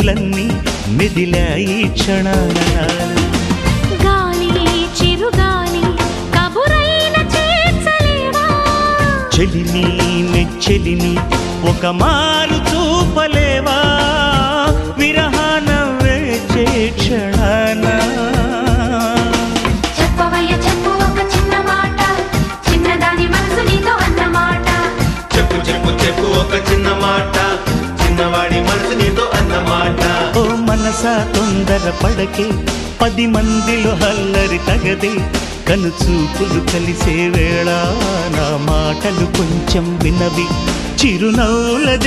ఊహలన్నీ మెదిలాయి క్షణాన గాలి చిరుగాలి కబురైన చేర్చలేవా చెలిని నెచ్చెలిని ఒక మారు చూపలేవా విరహాన వేచే క్షణాన చెప్పవయ్య చెప్పు ఒక చిన్న మాట చిన్నదాని మనసు నీతో అన్నమాట చెప్పు చెప్పు చెప్పు ఒక చిన్న మాట చిన్నవాడి మనసు నీతో అన్నమాట ఓ మనసా తొందర పడకే 10 మందిలో హల్లరి తగదే కనుచూపులు కలిసే వేళ నా మాటలు కొంచెం వినవి చిరునవ్వులదే